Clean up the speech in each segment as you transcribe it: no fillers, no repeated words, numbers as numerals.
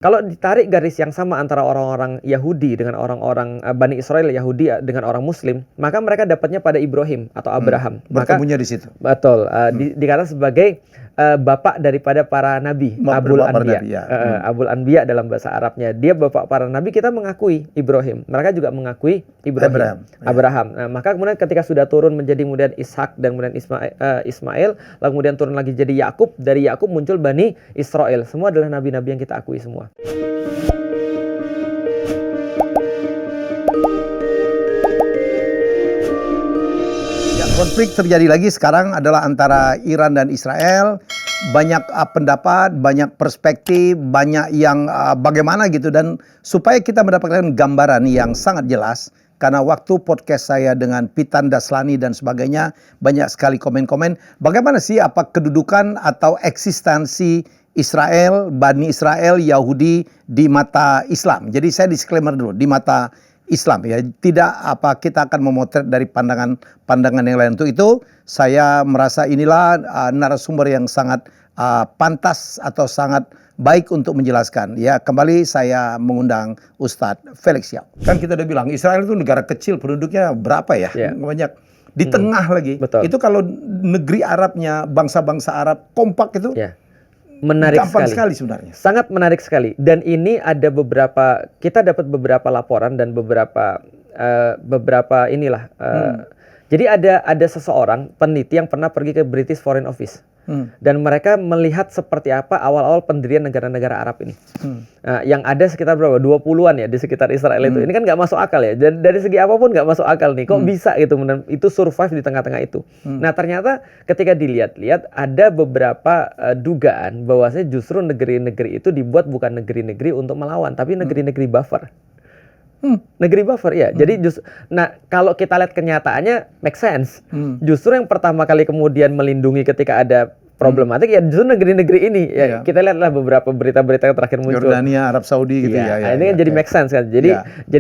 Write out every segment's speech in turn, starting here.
Kalau ditarik garis yang sama antara orang-orang Yahudi dengan orang-orang Bani Israel Yahudi dengan orang Muslim, maka mereka dapatnya pada Ibrahim atau Abraham. Bertemunya di situ. Betul. Dikatakan sebagai bapak daripada para nabi, Abul Anbiya. Ya. Abul Anbiya dalam bahasa Arabnya. Dia bapak para nabi, kita mengakui Ibrahim. Mereka juga mengakui Abraham. Nah, maka kemudian ketika sudah turun menjadi kemudian Ishak dan kemudian Ismail, lalu kemudian turun lagi jadi Yakub, dari Yakub muncul Bani Israel. Semua adalah nabi-nabi yang kita akui semua. Konflik terjadi lagi sekarang adalah antara Iran dan Israel. Banyak pendapat, banyak perspektif, banyak yang bagaimana gitu. Dan supaya kita mendapatkan gambaran yang sangat jelas, karena waktu podcast saya dengan Pitan Daslani dan sebagainya, banyak sekali komen-komen. Bagaimana sih apa kedudukan atau eksistensi Israel, Bani Israel, Yahudi di mata Islam. Jadi saya disclaimer dulu, di mata Islam ya, tidak kita akan memotret dari pandangan yang lain. Untuk itu saya merasa inilah narasumber yang sangat pantas atau sangat baik untuk menjelaskan. Ya, kembali saya mengundang Ustadz Felix Yao. Kan kita udah bilang Israel itu negara kecil, penduduknya berapa ya? Banyak. Di tengah lagi. Betul. Itu kalau negeri Arabnya, bangsa-bangsa Arab kompak itu. Menarik gampang sekali sebenarnya. Sangat menarik sekali. Dan ini ada kita dapat beberapa laporan dan beberapa inilah. Jadi ada seseorang peneliti yang pernah pergi ke British Foreign Office. Dan mereka melihat seperti apa awal-awal pendirian negara-negara Arab ini. Yang ada sekitar berapa? 20-an ya di sekitar Israel itu. Ini kan nggak masuk akal ya. Dan dari segi apapun nggak masuk akal nih. Kok bisa gitu? Itu survive di tengah-tengah itu. Nah ternyata ketika dilihat-lihat ada beberapa dugaan bahwasanya justru negeri-negeri itu dibuat bukan negeri-negeri untuk melawan, tapi negeri-negeri buffer. Negeri buffer ya. Jadi nah kalau kita lihat kenyataannya make sense. Justru yang pertama kali kemudian melindungi ketika ada problematik ya justru negeri-negeri ini ya. Kita lihatlah beberapa berita-berita yang terakhir muncul. Jordania, Arab Saudi gitu ya. Ini kan jadi make sense kan. Jadi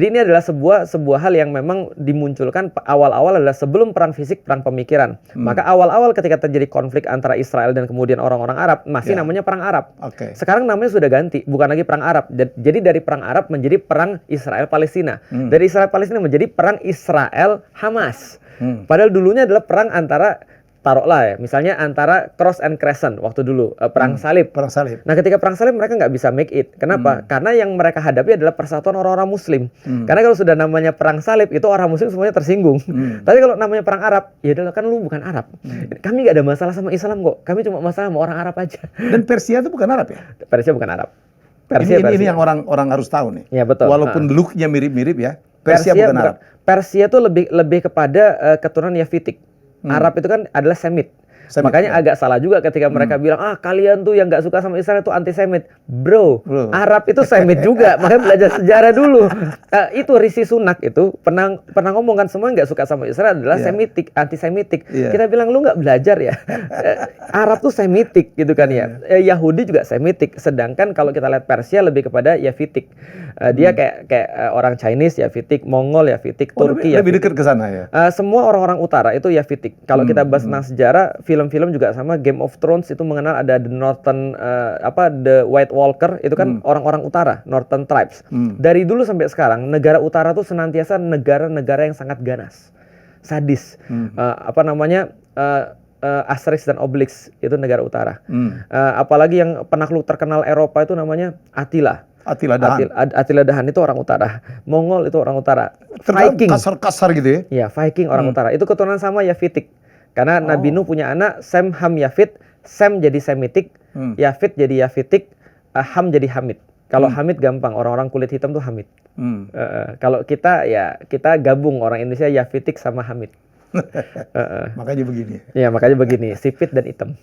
ini adalah sebuah hal yang memang dimunculkan awal-awal adalah sebelum perang fisik, perang pemikiran. Maka awal-awal ketika terjadi konflik antara Israel dan kemudian orang-orang Arab masih namanya perang Arab. Sekarang namanya sudah ganti, bukan lagi perang Arab. Jadi dari perang Arab menjadi perang Israel Palestina. Dari Israel Palestina menjadi perang Israel Hamas. Padahal dulunya adalah perang antara taruhlah ya, misalnya antara cross and crescent waktu dulu perang salib. Nah, ketika perang salib mereka nggak bisa make it. Kenapa? Karena yang mereka hadapi adalah persatuan orang-orang Muslim. Karena kalau sudah namanya perang salib itu orang Muslim semuanya tersinggung. Tapi kalau namanya perang Arab, ya adalah kan lu bukan Arab. Kami nggak ada masalah sama Islam kok. Kami cuma masalah sama orang Arab aja. Dan Persia itu bukan Arab ya? Persia bukan Arab. Ini yang orang harus tahu nih. Ya, betul. Walaupun look-nya mirip-mirip ya. Persia bukan Arab. Persia itu lebih kepada keturunan Yafitik. Arab itu kan adalah Semit. Makanya agak salah juga ketika mereka bilang, kalian tuh yang nggak suka sama Israel itu anti-Semit. Bro, Arab itu Semit juga. Makanya belajar sejarah dulu. Itu Rishi Sunak itu pernah ngomong kan semua nggak suka sama Israel adalah Semitik, anti-Semitik. Kita bilang lu nggak belajar ya. Arab tuh Semitik gitu kan ya. Yahudi juga Semitik. Sedangkan kalau kita lihat Persia lebih kepada Yafitik. Dia kayak orang Chinese Yafitik, Mongol Yafitik, Turki lebih dekat ke sana ya. Semua orang-orang utara itu Yafitik. Kalau kita bahas tentang sejarah, film-film juga sama. Game of Thrones itu mengenal ada The White Walker itu kan orang-orang utara, Northern Tribes. Dari dulu sampai sekarang negara utara tuh senantiasa negara-negara yang sangat ganas, sadis. Asterix dan Obelix itu negara utara. Apalagi yang penakluk terkenal Eropa itu namanya Attila Dahan itu orang utara. Mongol itu orang utara. Viking kasar-kasar gitu ya. Ya, Viking orang utara. Itu keturunan sama Yafitik. Karena Nabi Nuh punya anak Sem, Ham, Yafit. Sem jadi Semitik, Yafit jadi Yafitik, Ham jadi Hamid. Kalau Hamid gampang, orang-orang kulit hitam tuh Hamid. Kalau kita gabung orang Indonesia Yafitik sama Hamid. Makanya begini. Ya, makanya begini, sipit dan hitam.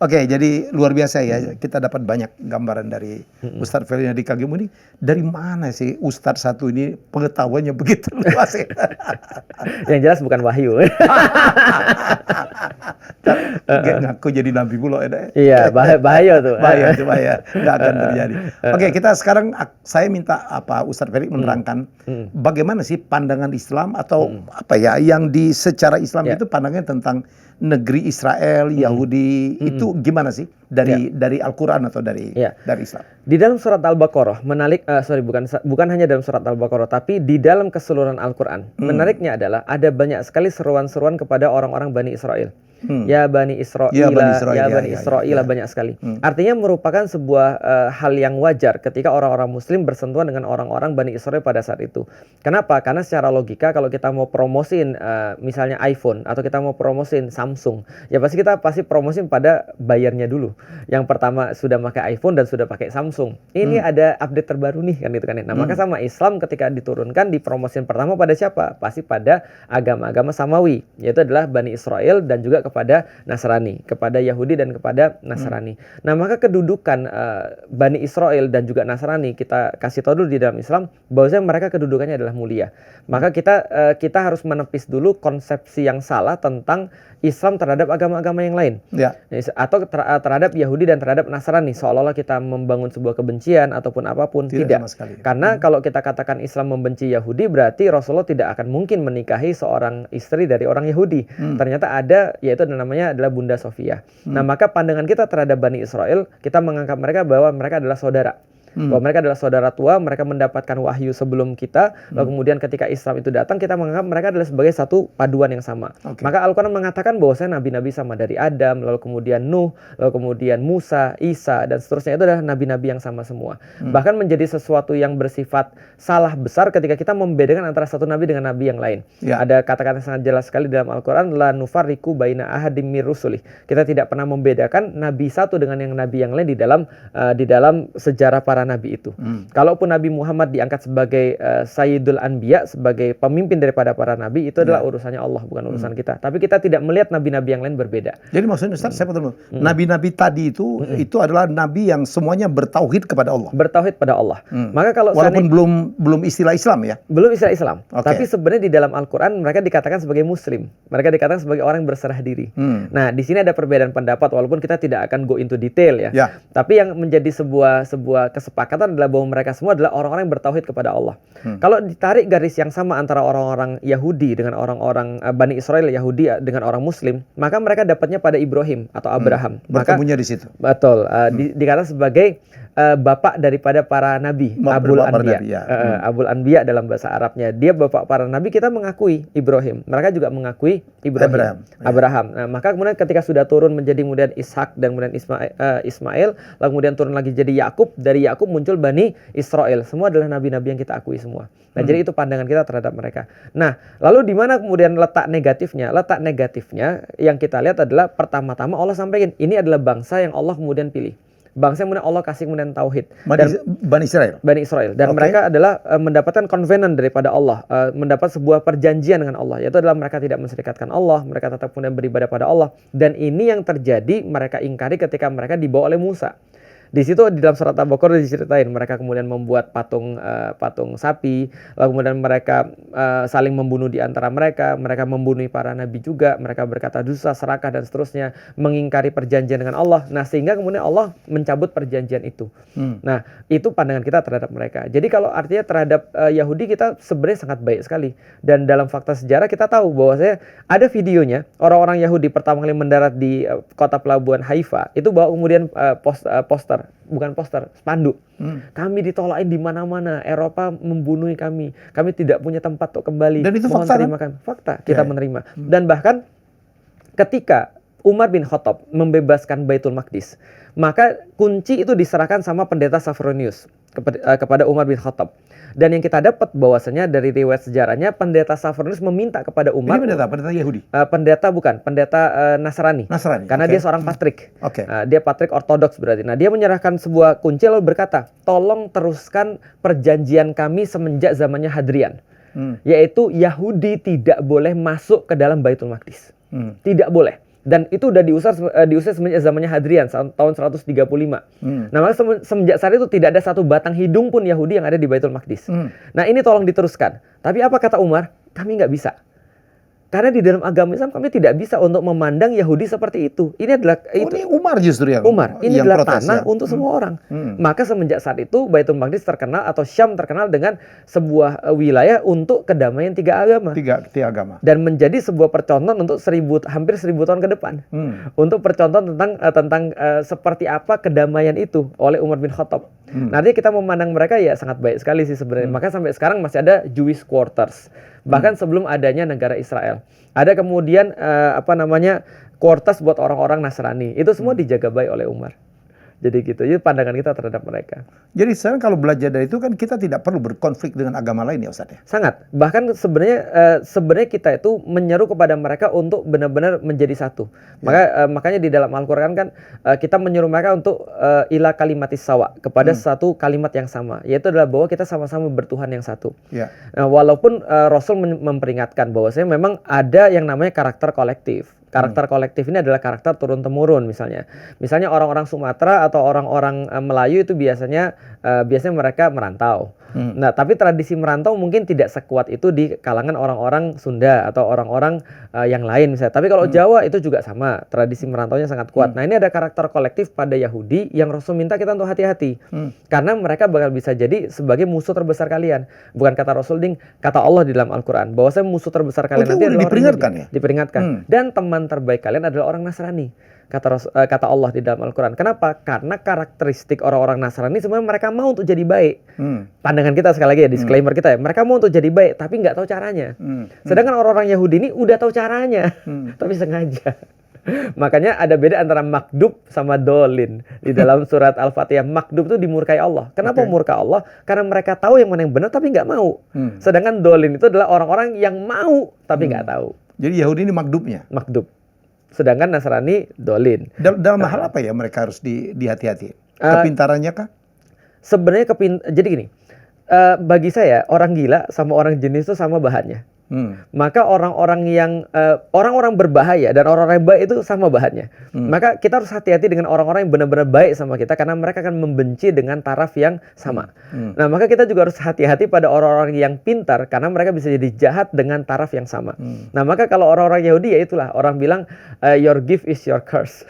Oke, jadi luar biasa ya. Kita dapat banyak gambaran dari Ustadz Felix di KGMU ini. Dari mana sih Ustadz satu ini pengetahuannya begitu luas ya? Yang jelas bukan wahyu. Ngaku jadi nabi pula ya. Iya, bahaya tuh. Bahaya. Nggak akan terjadi. Oke, kita sekarang saya minta Ustadz Felix menerangkan bagaimana sih pandangan Islam atau apa ya yang secara Islam itu pandangannya tentang negeri Israel, Yahudi itu gimana sih dari Al-Qur'an atau dari Islam? Di dalam surat Al-Baqarah bukan hanya dalam surat Al-Baqarah, tapi di dalam keseluruhan Al-Qur'an. Menariknya adalah ada banyak sekali seruan-seruan kepada orang-orang Bani Israel. Ya Bani Israil, ya Bani Israil, banyak sekali. Artinya merupakan sebuah hal yang wajar ketika orang-orang Muslim bersentuhan dengan orang-orang Bani Israil pada saat itu. Kenapa? Karena secara logika kalau kita mau promosiin misalnya iPhone atau kita mau promosiin Samsung, ya kita pasti promosiin pada bayarnya dulu. Yang pertama sudah pakai iPhone dan sudah pakai Samsung. Ini ada update terbaru nih kan gitu kan. Nah, maka sama Islam ketika diturunkan dipromosiin pertama pada siapa? Pasti pada agama-agama Samawi, yaitu adalah Bani Israil dan juga kepada Nasrani, kepada Yahudi dan kepada Nasrani. Nah, maka kedudukan Bani Israil dan juga Nasrani kita kasih tahu dulu di dalam Islam bahwasanya mereka kedudukannya adalah mulia. Maka kita harus menepis dulu konsepsi yang salah tentang Islam terhadap agama-agama yang lain, atau terhadap Yahudi dan terhadap Nasrani, seolah-olah kita membangun sebuah kebencian ataupun apapun. Tidak. Karena kalau kita katakan Islam membenci Yahudi, berarti Rasulullah tidak akan mungkin menikahi seorang istri dari orang Yahudi. Ternyata ada, yaitu namanya adalah Bunda Sofia. Nah, maka pandangan kita terhadap Bani Israil, kita menganggap mereka bahwa mereka adalah saudara. Bahwa mereka adalah saudara tua, mereka mendapatkan wahyu sebelum kita, lalu kemudian ketika Islam itu datang, kita menganggap mereka adalah sebagai satu paduan yang sama. Maka Al-Quran mengatakan bahwasanya nabi-nabi sama dari Adam, lalu kemudian Nuh, lalu kemudian Musa, Isa, dan seterusnya itu adalah nabi-nabi yang sama semua. Bahkan menjadi sesuatu yang bersifat salah besar ketika kita membedakan antara satu nabi dengan nabi yang lain. Ada kata-kata sangat jelas sekali dalam Al-Quran, la nufarriqu baina ahadim mir rusulih. Kita tidak pernah membedakan nabi satu dengan yang nabi yang lain di dalam sejarah para nabi itu. Kalaupun Nabi Muhammad diangkat sebagai Sayyidul Anbiya, sebagai pemimpin daripada para nabi, itu adalah urusannya Allah, bukan urusan kita. Tapi kita tidak melihat nabi-nabi yang lain berbeda. Jadi maksudnya Ustaz, saya betul nabi-nabi tadi itu adalah nabi yang semuanya bertauhid kepada Allah. Bertauhid pada Allah. Maka kalau walaupun belum istilah Islam ya. Belum istilah Islam. Tapi sebenarnya di dalam Al-Qur'an mereka dikatakan sebagai muslim. Mereka dikatakan sebagai orang yang berserah diri. Nah, di sini ada perbedaan pendapat walaupun kita tidak akan go into detail ya. Tapi yang menjadi sebuah kesepakatan adalah bahwa mereka semua adalah orang-orang yang bertauhid kepada Allah. Kalau ditarik garis yang sama antara orang-orang Yahudi dengan orang-orang Bani Israil Yahudi dengan orang Muslim, maka mereka dapatnya pada Ibrahim atau Abraham. Bertemunya di situ. Betul. Dikatakan sebagai bapak daripada para nabi, Abul Anbiya. Abul Anbiya dalam bahasa Arabnya. Dia bapak para nabi, kita mengakui Ibrahim. Mereka juga mengakui Abraham. Nah, maka kemudian ketika sudah turun menjadi kemudian Ishak dan kemudian Ismail, lalu kemudian turun lagi jadi Yakub, dari Yakub muncul Bani Israil. Semua adalah nabi-nabi yang kita akui semua. Nah, jadi itu pandangan kita terhadap mereka. Nah, lalu di mana kemudian letak negatifnya? Letak negatifnya yang kita lihat adalah pertama-tama Allah sampaikan, ini adalah bangsa yang Allah kemudian pilih. Bangsa yang kemudian Allah kasih kemudian tauhid. Bani Israel. Dan mereka adalah mendapatkan covenant daripada Allah, mendapat sebuah perjanjian dengan Allah, yaitu adalah mereka tidak menserikatkan Allah, mereka tetap kemudian beribadah pada Allah. Dan ini yang terjadi mereka ingkari ketika mereka dibawa oleh Musa. Di situ di dalam surat Al-Baqarah diceritain mereka kemudian membuat patung sapi, lalu kemudian mereka saling membunuh di antara mereka membunuh para nabi juga, mereka berkata dusta, serakah dan seterusnya, mengingkari perjanjian dengan Allah. Nah, sehingga kemudian Allah mencabut perjanjian itu. Nah, itu pandangan kita terhadap mereka. Jadi kalau artinya terhadap Yahudi kita sebenarnya sangat baik sekali. Dan dalam fakta sejarah kita tahu bahwasanya ada videonya orang-orang Yahudi pertama kali mendarat di kota pelabuhan Haifa, itu bawa kemudian spanduk. Kami ditolakin di mana-mana, Eropa membunuh kami tidak punya tempat untuk kembali. Dan itu fakta kan? Fakta, kita menerima. Dan bahkan ketika Umar bin Khattab membebaskan Baitul Maqdis, maka kunci itu diserahkan sama pendeta Sophronius kepada Umar bin Khattab. Dan yang kita dapat bahwasanya dari riwayat sejarahnya, pendeta Sophronius meminta kepada Umar. Ini pendeta Yahudi? Pendeta Nasrani. Karena dia seorang patrik. Dia patrik ortodoks berarti. Nah, dia menyerahkan sebuah kunci lalu berkata, tolong teruskan perjanjian kami semenjak zamannya Hadrian. Yaitu Yahudi tidak boleh masuk ke dalam Baitul Maqdis. Tidak boleh. Dan itu udah diusir semenjak zamannya Hadrian tahun 135. Nah, maka semenjak saat itu tidak ada satu batang hidung pun Yahudi yang ada di Baitul Maqdis. Nah, ini tolong diteruskan. Tapi apa kata Umar? Kami nggak bisa. Karena di dalam agama Islam kami tidak bisa untuk memandang Yahudi seperti itu. Ini adalah Ini Umar justru yang ini yang adalah protes, tanah ya. untuk semua orang. Maka semenjak saat itu Baitul Maqdis terkenal atau Syam terkenal dengan sebuah wilayah untuk kedamaian tiga agama. Tiga agama. Dan menjadi sebuah percontohan untuk hampir 1000 tahun ke depan. Untuk percontohan tentang seperti apa kedamaian itu oleh Umar bin Khattab. Nanti kita memandang mereka ya sangat baik sekali sih sebenarnya. Maka sampai sekarang masih ada Jewish quarters. Bahkan sebelum adanya negara Israel. Ada kemudian quarters buat orang-orang Nasrani. Itu semua dijaga baik oleh Umar. Jadi gitu. Jadi pandangan kita terhadap mereka. Jadi sekarang kalau belajar dari itu kan kita tidak perlu berkonflik dengan agama lain ya Ustaz ya? Sangat. Bahkan sebenarnya kita itu menyeru kepada mereka untuk benar-benar menjadi satu. Makanya di dalam Al-Qur'an kan kita menyuruh mereka untuk ila kalimatis sawa, kepada satu kalimat yang sama, yaitu adalah bahwa kita sama-sama bertuhan yang satu. Nah, walaupun Rasul memperingatkan bahwasanya memang ada yang namanya karakter kolektif. Karakter kolektif ini adalah karakter turun-temurun misalnya. Misalnya orang-orang Sumatera atau orang-orang Melayu itu biasanya mereka merantau. Nah, tapi tradisi merantau mungkin tidak sekuat itu di kalangan orang-orang Sunda atau orang-orang yang lain misalnya. Tapi kalau Jawa itu juga sama, tradisi merantaunya sangat kuat. Nah, ini ada karakter kolektif pada Yahudi yang Rasul minta kita untuk hati-hati. Karena mereka bakal bisa jadi sebagai musuh terbesar kalian. Bukan kata Rasul, kata Allah di dalam Al-Qur'an, bahwasanya musuh terbesar kalian nanti adalah diperingatkan ya? Diperingatkan. Dan teman terbaik kalian adalah orang Nasrani. Kata Allah di dalam Al-Quran. Kenapa? Karena karakteristik orang-orang Nasrani sebenarnya mereka mau untuk jadi baik. Pandangan kita sekali lagi ya, disclaimer kita ya. Mereka mau untuk jadi baik, tapi nggak tahu caranya. Sedangkan orang-orang Yahudi ini udah tahu caranya, tapi sengaja. Makanya ada beda antara makdub sama dolin. Di dalam surat Al-Fatihah, makdub itu dimurkai Allah. Kenapa murka Allah? Karena mereka tahu yang mana yang benar, tapi nggak mau. Sedangkan dolin itu adalah orang-orang yang mau, tapi nggak tahu. Jadi Yahudi ini makdubnya? Makdub. Sedangkan Nasrani dolin. Dalam hal apa ya mereka harus dihati-hati? Kepintarannya kah? Sebenarnya jadi gini, bagi saya orang gila sama orang jenis itu sama bahannya. Maka orang-orang berbahaya dan orang-orang baik itu sama bahannya. Maka kita harus hati-hati dengan orang-orang yang benar-benar baik sama kita, karena mereka akan membenci dengan taraf yang sama. Nah, maka kita juga harus hati-hati pada orang-orang yang pintar, karena mereka bisa jadi jahat dengan taraf yang sama. Nah, maka kalau orang-orang Yahudi ya itulah orang bilang your gift is your curse.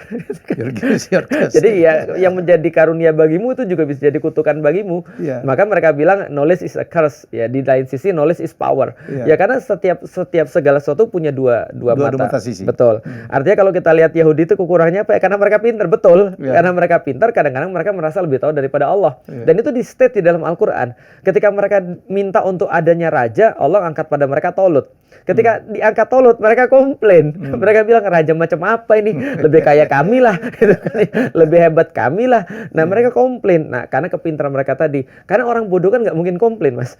Your gift is your curse. Jadi ya yang menjadi karunia bagimu itu juga bisa jadi kutukan bagimu. Maka mereka bilang knowledge is a curse. Ya, di lain sisi knowledge is power. Ya, karena setiap segala sesuatu punya dua mata sisi. Betul. Artinya kalau kita lihat Yahudi itu kekurangannya apa ya? Karena mereka pintar, betul. Karena mereka pintar, kadang-kadang mereka merasa lebih tahu daripada Allah. Dan itu di state di dalam Al-Qur'an. Ketika mereka minta untuk adanya raja, Allah angkat pada mereka Tolut. Ketika diangkat Tolut, mereka komplain. Mereka bilang, raja macam apa ini? Lebih kaya kami lah, gitu kan. Lebih hebat kami lah. Nah, mereka komplain. Nah, karena kepintaran mereka tadi. Karena orang bodoh kan nggak mungkin komplain, Mas.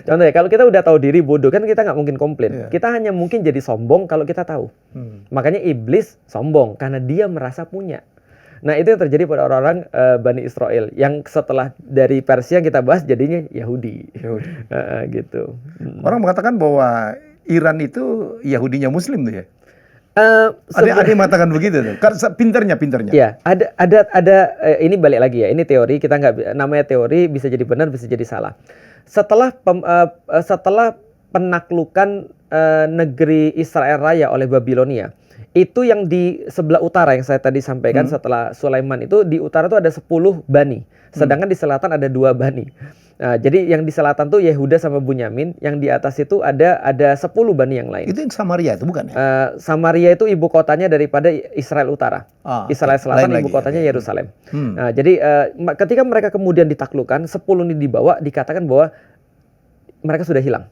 Contoh ya, kalau kita udah tahu diri bodoh kan kita nggak mungkin komplain. Kita hanya mungkin jadi sombong kalau kita tahu. Makanya iblis sombong karena dia merasa punya. Nah, itu yang terjadi pada orang-orang Bani Israel yang setelah dari Persia yang kita bahas jadinya Yahudi. Gitu. Orang mengatakan bahwa Iran itu Yahudinya Muslim tuh ya. Ada yang mengatakan begitu tuh. Karena pinternya. Ya, ada ini balik lagi ya. Ini teori, kita nggak, namanya teori, bisa jadi benar, bisa jadi salah. Setelah penaklukan negeri Israel Raya oleh Babilonia, itu yang di sebelah utara yang saya tadi sampaikan setelah Sulaiman itu, di utara itu ada 10 bani, sedangkan di selatan ada 2 bani. Nah, jadi yang di selatan tuh Yehuda sama Bunyamin, yang di atas itu ada 10 bani yang lain. Itu yang Samaria itu bukan ya? Samaria itu ibu kotanya daripada Israel Utara. Israel Selatan ibu kotanya Yerusalem. Nah, jadi ketika mereka kemudian ditaklukkan, 10 ini dibawa, dikatakan bahwa mereka sudah hilang.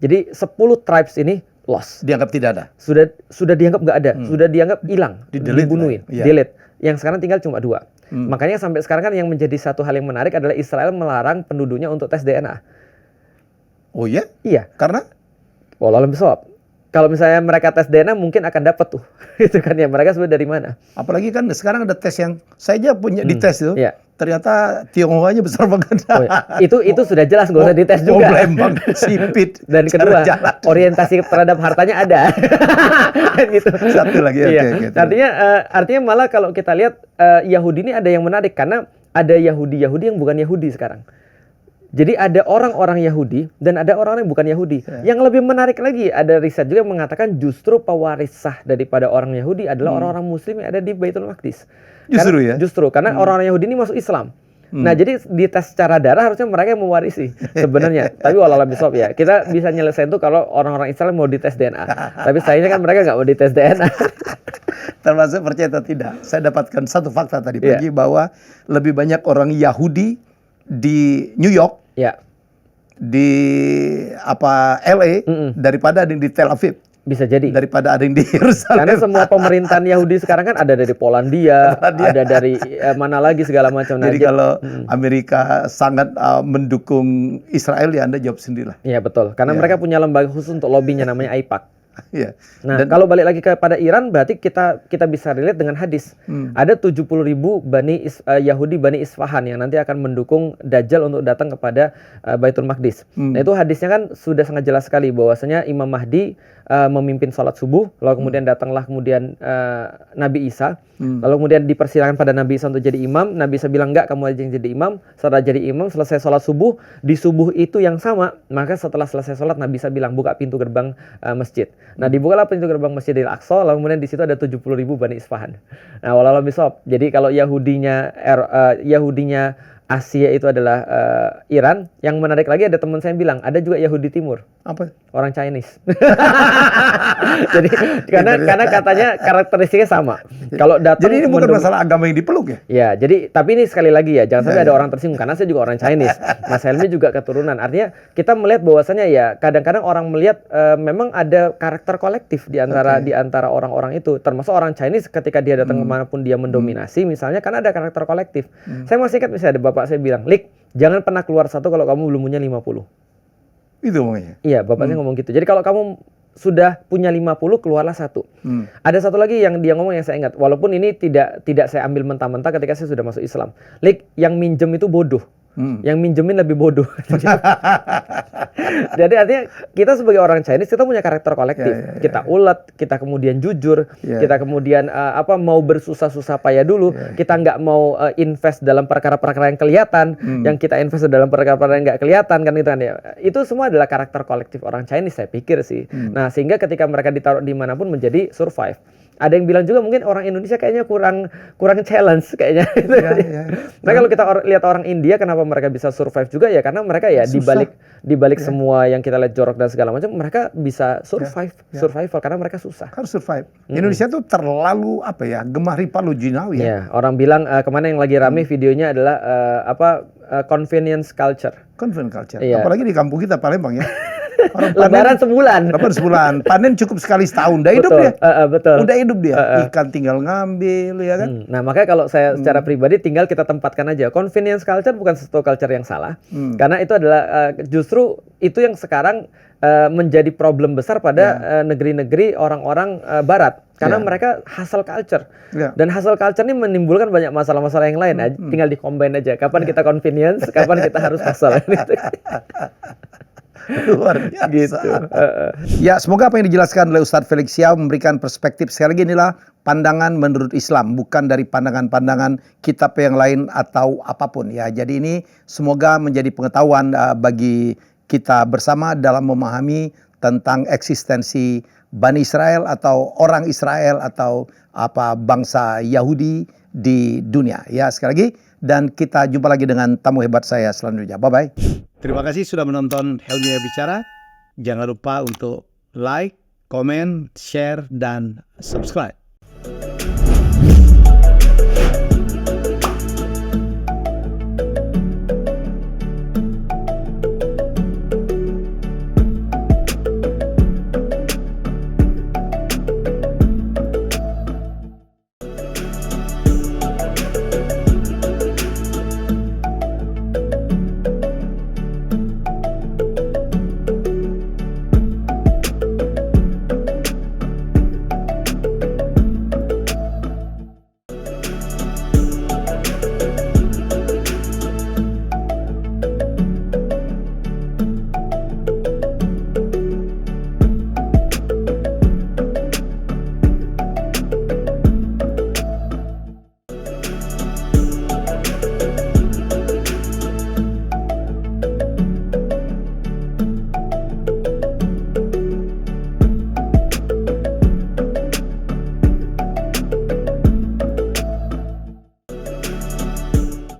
Jadi 10 tribes ini lost. Dianggap tidak ada. Sudah dianggap nggak ada, sudah dianggap hilang, dibunuhin, delete. Yang sekarang tinggal cuma 2. Makanya sampai sekarang kan yang menjadi satu hal yang menarik adalah Israel melarang penduduknya untuk tes DNA. Oh iya? Iya. Karena? Wallahu a'lam bishawab. Kalau misalnya mereka tes DNA mungkin akan dapat tuh. Itu kan ya, mereka sebenarnya dari mana? Apalagi kan sekarang ada tes yang saya aja punya dites itu. Ternyata Tionghoanya besar banget. Itu sudah jelas, nggak usah dites juga. Lembang, sipit. Dan kedua, orientasi terhadap hartanya ada. Gitu. Satu lagi. Okay. Artinya malah kalau kita lihat Yahudi ini ada yang menarik, karena ada Yahudi yang bukan Yahudi sekarang. Jadi ada orang-orang Yahudi dan ada orang yang bukan Yahudi. Yang lebih menarik lagi, ada riset juga yang mengatakan justru pewaris sah daripada orang Yahudi adalah orang-orang Muslim yang ada di Baitul Maqdis. Justru ya? Justru karena orang-orang Yahudi ini masuk Islam. Nah, jadi dites secara darah harusnya mereka yang mewarisi sebenarnya. Tapi wallahualam bisawab ya. Kita bisa nyelesain tuh kalau orang-orang Islam mau dites DNA. Tapi sayangnya kan mereka nggak mau dites DNA. Termasuk percaya atau tidak, saya dapatkan satu fakta tadi pagi bahwa lebih banyak orang Yahudi di New York, di LA daripada ada yang di Tel Aviv. Bisa jadi. Daripada ada yang di Yerusalem. Karena semua pemerintahan Yahudi sekarang kan ada dari Polandia, ada dari mana lagi segala macam. Jadi kalau Amerika sangat mendukung Israel, ya Anda jawab sendirilah. Iya betul, karena mereka punya lembaga khusus untuk lobbynya namanya AIPAC. Iya. Nah, kalau balik lagi kepada Iran, berarti kita bisa relate dengan hadis. Ada 70.000 Yahudi Bani Isfahan yang nanti akan mendukung Dajjal untuk datang kepada Baitul Maqdis. Nah, itu hadisnya kan sudah sangat jelas sekali bahwasanya Imam Mahdi memimpin sholat subuh, lalu kemudian datanglah Nabi Isa, lalu kemudian dipersilakan pada Nabi Isa untuk jadi imam. Nabi Isa bilang enggak, kamu aja yang jadi imam. Setelah jadi imam, selesai sholat subuh, di subuh itu yang sama, maka setelah selesai sholat Nabi Isa bilang buka pintu gerbang masjid. Nah, dibukalah pintu gerbang Masjidil Aqsa, lalu kemudian di situ ada 70.000 Bani Isfahan. Nah, wallahualam bisawab. Jadi kalau Yahudinya Asia itu adalah Iran. Yang menarik lagi ada teman saya bilang ada juga Yahudi Timur. Apa? Orang Chinese. Jadi karena katanya karakteristiknya sama. Kalau datang, jadi ini bukan masalah agama yang dipeluk ya? Ya, jadi tapi ini sekali lagi ya, jangan sampai ada orang tersinggung karena saya juga orang Chinese. Mas Helmi juga keturunan. Artinya kita melihat bahwasanya ya kadang-kadang orang melihat memang ada karakter kolektif di antara orang-orang itu. Termasuk orang Chinese ketika dia datang kemanapun dia mendominasi misalnya karena ada karakter kolektif. Saya masih ingat misalnya ada bapak saya bilang, "Lik, jangan pernah keluar satu kalau kamu belum punya 50." Itu ngomongnya? Iya, bapaknya ngomong gitu. Jadi kalau kamu sudah punya 50, keluarlah satu. Ada satu lagi yang dia ngomong yang saya ingat, walaupun ini tidak saya ambil mentah-mentah ketika saya sudah masuk Islam. Lik, yang minjem itu bodoh. Yang minjemin lebih bodoh. Jadi artinya kita sebagai orang Chinese kita punya karakter kolektif. Kita ulet, kita kemudian jujur, kita kemudian mau bersusah-susah payah dulu. Kita nggak mau invest dalam perkara-perkara yang kelihatan, yang kita invest dalam perkara-perkara yang nggak kelihatan kan itu kan ya. Itu semua adalah karakter kolektif orang Chinese saya pikir sih. Nah, sehingga ketika mereka ditaruh dimanapun menjadi survive. Ada yang bilang juga mungkin orang Indonesia kayaknya kurang challenge kayaknya. Nah, kalau kita lihat orang India kenapa mereka bisa survive juga ya karena mereka ya di balik semua yang kita lihat jorok dan segala macam mereka bisa survival karena mereka susah. Harus survive. Indonesia tuh terlalu gemah ripalu jinawi ya. Orang bilang kemana yang lagi rame videonya adalah convenience culture. Convenience culture. Apalagi di kampung kita Palembang ya. Lebaran sebulan. Panen cukup sekali setahun. Udah hidup dia. Betul. Udah hidup dia. Ikan tinggal ngambil ya kan. Nah, makanya kalau saya secara pribadi tinggal kita tempatkan aja. Convenience culture bukan satu culture yang salah. Karena itu adalah justru itu yang sekarang menjadi problem besar pada negeri-negeri orang-orang barat. Karena mereka hustle culture. Dan hustle culture ini menimbulkan banyak masalah-masalah yang lain. Tinggal di-combine aja. Kapan kita convenience, kapan kita harus hustle. Luar biasa. Gitu. Ya, semoga apa yang dijelaskan oleh Ustadz Felix Xiao memberikan perspektif. Sekali lagi inilah pandangan menurut Islam, bukan dari pandangan-pandangan kitab yang lain atau apapun ya. Jadi ini semoga menjadi pengetahuan bagi kita bersama dalam memahami tentang eksistensi Bani Israel atau orang Israel atau bangsa Yahudi di dunia. Ya, sekali lagi dan kita jumpa lagi dengan tamu hebat saya selanjutnya. Bye-bye. Terima kasih sudah menonton Helmi Bicara. Jangan lupa untuk like, komen, share, dan subscribe.